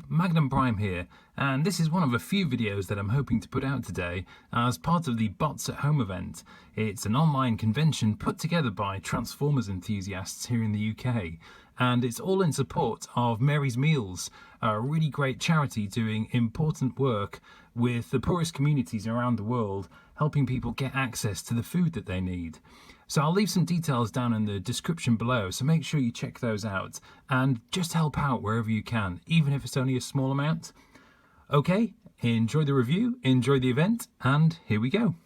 Magnum Prime here, and this is one of a few videos that I'm hoping to put out today as part of the Bots at Home event. It's an online convention put together by Transformers enthusiasts here in the UK, and it's all in support of Mary's Meals, a really great charity doing important work with the poorest communities around the world, helping people get access to the food that they need. So I'll leave some details down in the description below, so make sure you check those out and just help out wherever you can, even if it's only a small amount. Okay, enjoy the review, enjoy the event, and here we go.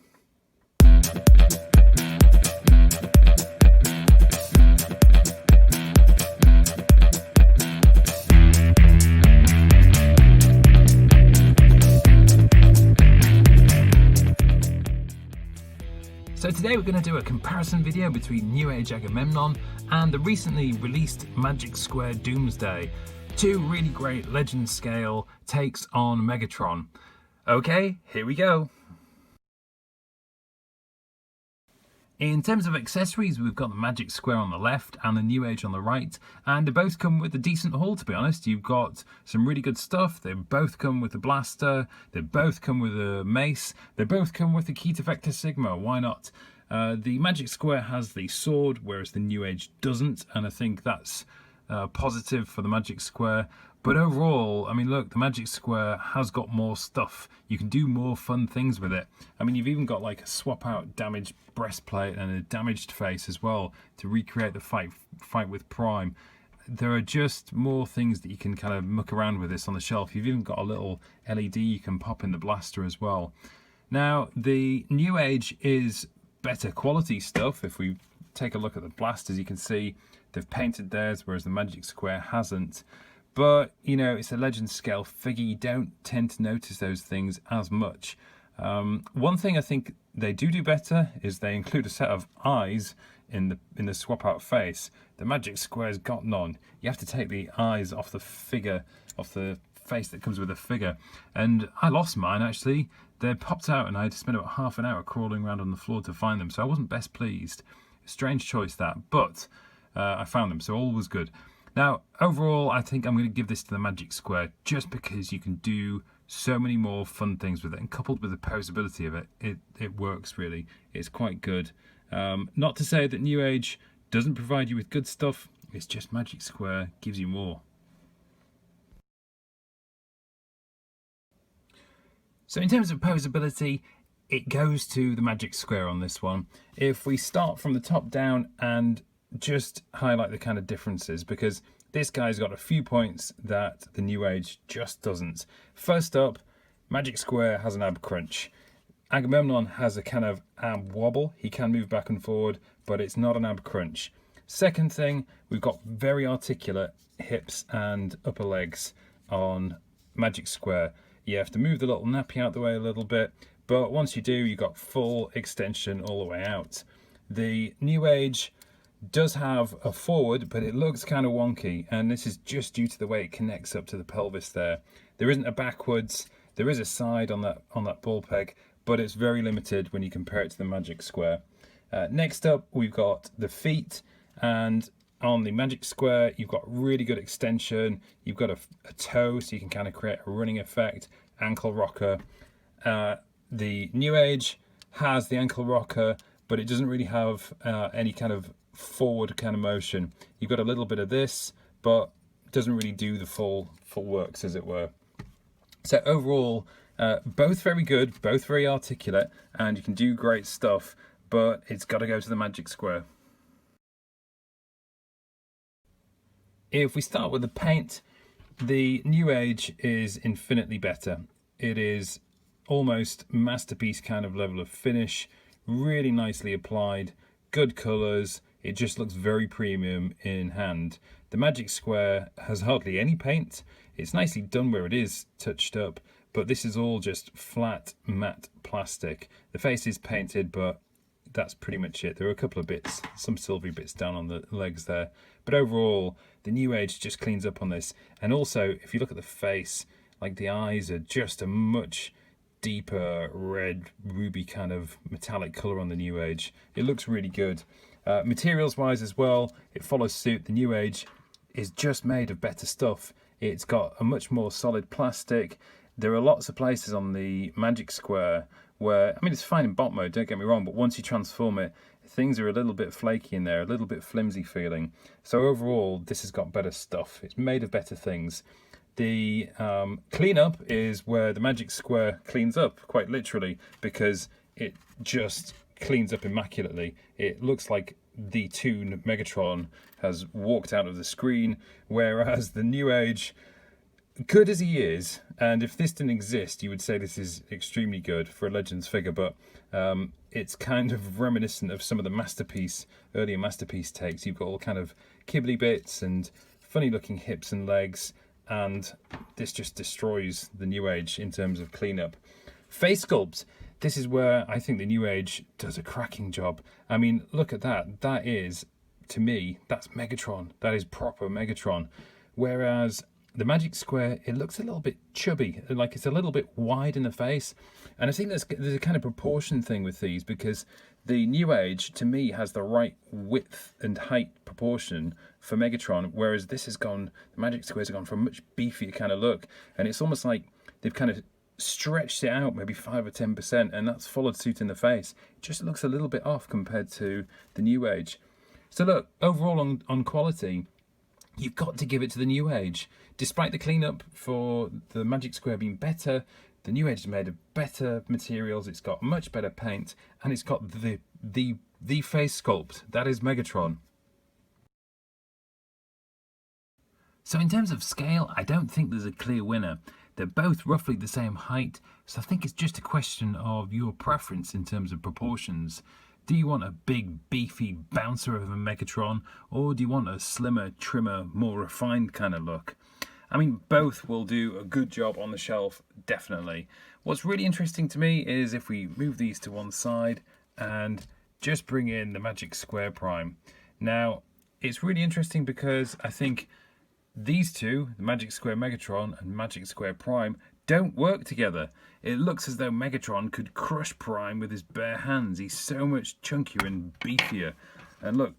So today we're going to do a comparison video between Newage Agamemnon and the recently released Magic Square Doomsday. Two really great legend scale takes on Megatron. Okay, here we go. In terms of accessories, we've got the Magic Square on the left and the Newage on the right, and they both come with a decent haul, to be honest. You've got some really good stuff. They both come with a blaster, they both come with a mace, they both come with the key to Vector Sigma. Why not? The Magic Square has the sword, whereas the Newage doesn't, and I think that's positive for the Magic Square. But overall, I mean, look, the Magic Square has got more stuff. You can do more fun things with it. I mean, you've even got like a swap out damaged breastplate and a damaged face as well to recreate the fight with Prime. There are just more things that you can kind of muck around with this on the shelf. You've even got a little LED you can pop in the blaster as well. Now, the Newage is better quality stuff. If we take a look at the blasters, you can see they've painted theirs, whereas the Magic Square hasn't. But, you know, it's a legend scale figure. You don't tend to notice those things as much. One thing I think they do better is they include a set of eyes in the swap out face. The Magic Square's got none. You have to take the eyes off the figure, off the face that comes with the figure. And I lost mine, actually. They popped out and I had to spend about half an hour crawling around on the floor to find them. So I wasn't best pleased. Strange choice that, but I found them, so all was good. Now, overall, I think I'm going to give this to the Magic Square just because you can do so many more fun things with it, and coupled with the poseability of it, it works really. It's quite good. Not to say that Newage doesn't provide you with good stuff, it's just Magic Square gives you more. So in terms of poseability, it goes to the Magic Square on this one. If we start from the top down and just highlight the kind of differences, because this guy's got a few points that the Newage just doesn't. First up, Magic Square has an ab crunch. Agamemnon has a kind of ab wobble. He can move back and forward, but it's not an ab crunch. Second thing, we've got very articulate hips and upper legs on Magic Square. You have to move the little nappy out the way a little bit, but once you do, you've got full extension all the way out. The Newage does have a forward, but it looks kind of wonky, and this is just due to the way it connects up to the pelvis there. There isn't a backwards, there is a side on that ball peg, but it's very limited when you compare it to the Magic Square. Next up, we've got the feet, and on the Magic Square, you've got really good extension. You've got a toe, so you can kind of create a running effect, ankle rocker. The Newage has the ankle rocker, but it doesn't really have any kind of forward kind of motion. You've got a little bit of this, but it doesn't really do the full works, as it were. So overall, both very good, both very articulate, and you can do great stuff, but it's got to go to the Magic Square. If we start with the paint, the Newage is infinitely better. It is almost masterpiece kind of level of finish, really nicely applied, good colours. It just looks very premium in hand. The Magic Square has hardly any paint. It's nicely done where it is touched up, but this is all just flat matte plastic. The face is painted, but that's pretty much it. There are a couple of bits, some silvery bits down on the legs there, but overall the Newage just cleans up on this. And also, if you look at the face, like the eyes are just a much deeper red ruby kind of metallic color on the Newage. It looks really good. Materials wise as well, it follows suit. The Newage is just made of better stuff. It's got a much more solid plastic. There are lots of places on the Magic Square where, I mean, it's fine in bot mode, don't get me wrong, but once you transform it, things are a little bit flaky in there, a little bit flimsy feeling. So overall, this has got better stuff. It's made of better things. The cleanup is where the Magic Square cleans up, quite literally, because it just cleans up immaculately. It looks like the toon Megatron has walked out of the screen, whereas the Newage, good as he is, and if this didn't exist, you would say this is extremely good for a Legends figure, but it's kind of reminiscent of some of the earlier Masterpiece takes. You've got all kind of kibbly bits and funny looking hips and legs, and this just destroys the Newage in terms of cleanup. Face sculpt. This is where I think the Newage does a cracking job. I mean, look at that. That is, to me, that's Megatron. That is proper Megatron. Whereas the Magic Square, it looks a little bit chubby, like it's a little bit wide in the face. And I think there's a kind of proportion thing with these, because the Newage, to me, has the right width and height proportion for Megatron, whereas this has gone, the Magic Squares have gone for a much beefier kind of look. And it's almost like they've kind of stretched it out maybe 5 or 10%, and that's followed suit in the face. It just looks a little bit off compared to the Newage. So look, overall on quality, you've got to give it to the Newage. Despite the cleanup for the Magic Square being better, the Newage is made of better materials, it's got much better paint, and it's got the face sculpt. That is Megatron. So in terms of scale, I don't think there's a clear winner. They're both roughly the same height, so I think it's just a question of your preference in terms of proportions. Do you want a big, beefy bouncer of a Megatron, or do you want a slimmer, trimmer, more refined kind of look? I mean, both will do a good job on the shelf, definitely. What's really interesting to me is if we move these to one side and just bring in the Magic Square Prime. Now, it's really interesting because I think these two, the Magic Square Megatron and Magic Square Prime, don't work together. It looks as though Megatron could crush Prime with his bare hands. He's so much chunkier and beefier. And look,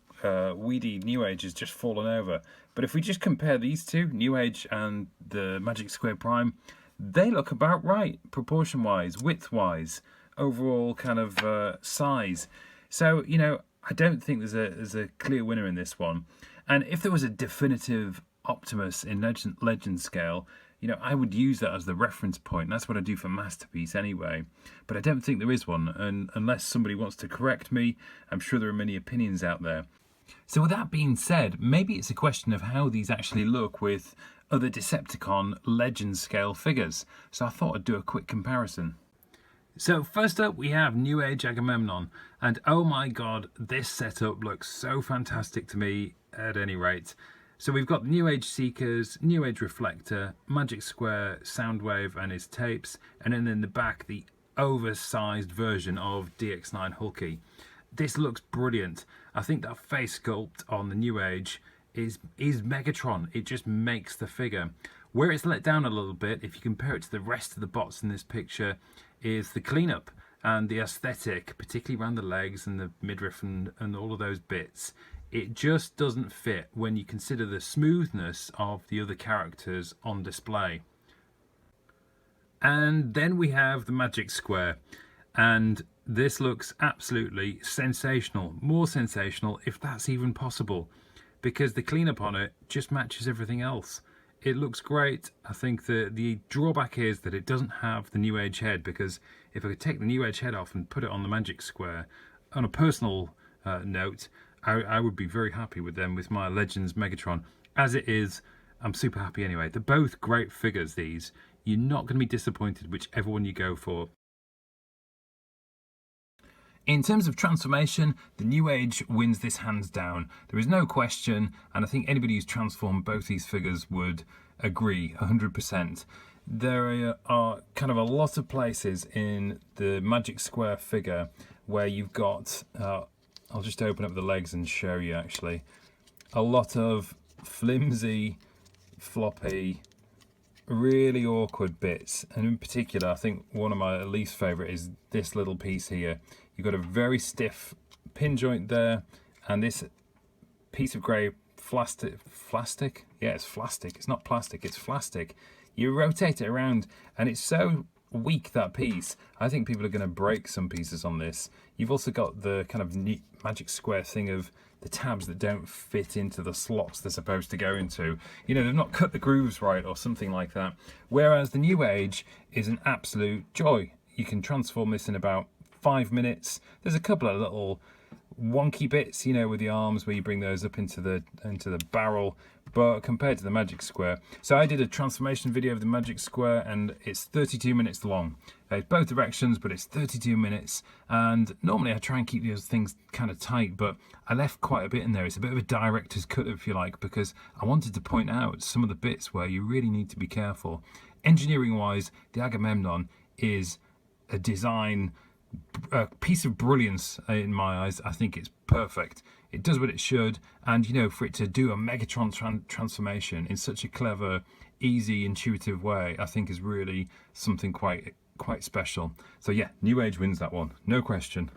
weedy Newage has just fallen over. But if we just compare these two, Newage and the Magic Square Prime, they look about right, proportion-wise, width-wise, overall kind of size. So, you know, I don't think there's a clear winner in this one. And if there was a definitive Optimus in Legend scale, you know, I would use that as the reference point. That's what I do for Masterpiece anyway. But I don't think there is one, and unless somebody wants to correct me, I'm sure there are many opinions out there. So with that being said, maybe it's a question of how these actually look with other Decepticon Legend scale figures. So I thought I'd do a quick comparison. So first up we have Newage Agamemnon, and oh my god, this setup looks so fantastic to me at any rate. So we've got Newage Seekers, Newage Reflector, Magic Square Soundwave and his tapes, and then in the back the oversized version of DX9 Hulky. This looks brilliant. I think that face sculpt on the Newage is Megatron. It just makes the figure. Where it's let down a little bit, if you compare it to the rest of the bots in this picture, is the cleanup and the aesthetic, particularly around the legs and the midriff and all of those bits. It just doesn't fit when you consider the smoothness of the other characters on display. And then we have the Magic Square, and this looks absolutely sensational, more sensational if that's even possible, because the cleanup on it just matches everything else. It looks great. I think the drawback is that it doesn't have the Newage head, because if I could take the Newage head off and put it on the Magic Square, on a personal note, I would be very happy with them with my Legends Megatron. As it is, I'm super happy anyway. They're both great figures, these. You're not going to be disappointed whichever one you go for. In terms of transformation, the Newage wins this hands down. There is no question, and I think anybody who's transformed both these figures would agree 100%. There are kind of a lot of places in the Magic Square figure where you've got... I'll just open up the legs and show you actually. A lot of flimsy, floppy, really awkward bits. And in particular, I think one of my least favourite is this little piece here. You've got a very stiff pin joint there, and this piece of grey plastic. Yeah, it's plastic. It's not plastic, it's plastic. You rotate it around and it's so weak, that piece. I think people are going to break some pieces on this. You've also got the kind of neat magic square thing of the tabs that don't fit into the slots they're supposed to go into. You know, they've not cut the grooves right or something like that. Whereas the Newage is an absolute joy. You can transform this in about 5 minutes. There's a couple of little wonky bits, you know, with the arms where you bring those up into the barrel, but compared to the magic square. So I did a transformation video of the magic square and it's 32 minutes long. It's both directions, but it's 32 minutes, and normally I try and keep those things kind of tight, but I left quite a bit in there. It's a bit of a director's cut, if you like, because I wanted to point out some of the bits where you really need to be careful. Engineering wise, the Agamemnon is a design, a piece of brilliance in my eyes. I think it's perfect. It does what it should, and you know, for it to do a Megatron transformation in such a clever, easy, intuitive way, I think is really something quite special. So yeah, Newage wins that one, no question.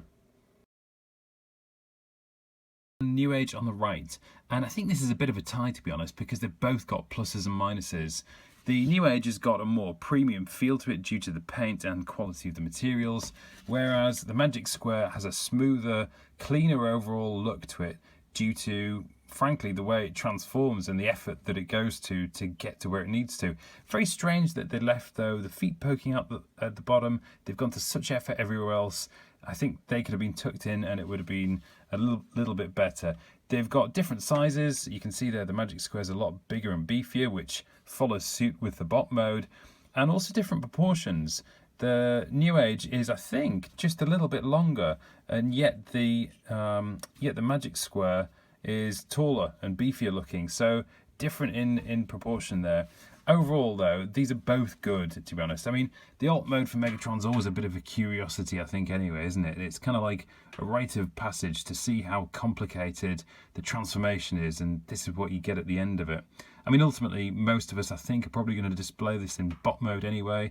Newage on the right, and I think this is a bit of a tie, to be honest, because they've both got pluses and minuses. The Newage has got a more premium feel to it due to the paint and quality of the materials, whereas the Magic Square has a smoother, cleaner overall look to it due to, frankly, the way it transforms and the effort that it goes to get to where it needs to. Very strange that they left, though, the feet poking up at the bottom. They've gone to such effort everywhere else. I think they could have been tucked in and it would have been a little bit better. They've got different sizes. You can see there the Magic Square is a lot bigger and beefier, which follows suit with the bot mode, and also different proportions. The Newage is, I think, just a little bit longer, and yet the Magic Square is taller and beefier looking, so different in proportion there. Overall, though, these are both good, to be honest. I mean, the alt mode for Megatron's always a bit of a curiosity, I think, anyway, isn't it? It's kind of like a rite of passage to see how complicated the transformation is, and this is what you get at the end of it. I mean, ultimately, most of us, I think, are probably going to display this in bot mode anyway.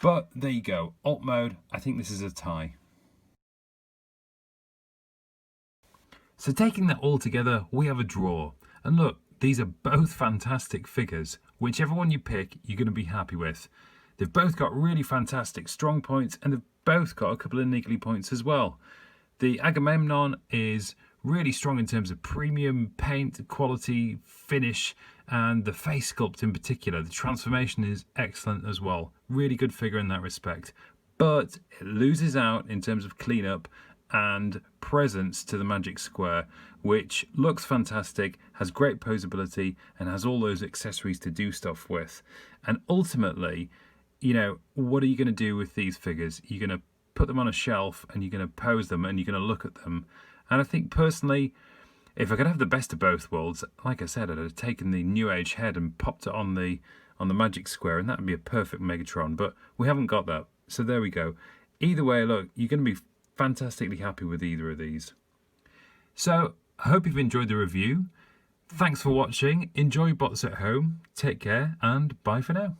But there you go. Alt mode, I think this is a tie. So taking that all together, we have a draw. And look, these are both fantastic figures. Whichever one you pick, you're going to be happy with. They've both got really fantastic strong points, and they've both got a couple of niggly points as well. The Agamemnon is really strong in terms of premium paint, quality, finish, and the face sculpt in particular. The transformation is excellent as well. Really good figure in that respect. But it loses out in terms of cleanup and presence to the Magic Square, which looks fantastic, has great poseability, and has all those accessories to do stuff with. And ultimately, you know, what are you going to do with these figures? You're going to put them on a shelf and you're going to pose them and you're going to look at them. And I think personally, if I could have the best of both worlds, like I said, I'd have taken the Newage head and popped it on the Magic Square, and that would be a perfect Megatron. But we haven't got that, so there we go. Either way, look, you're going to be fantastically happy with either of these. So I hope you've enjoyed the review. Thanks for watching. Enjoy bots at home. Take care, and bye for now.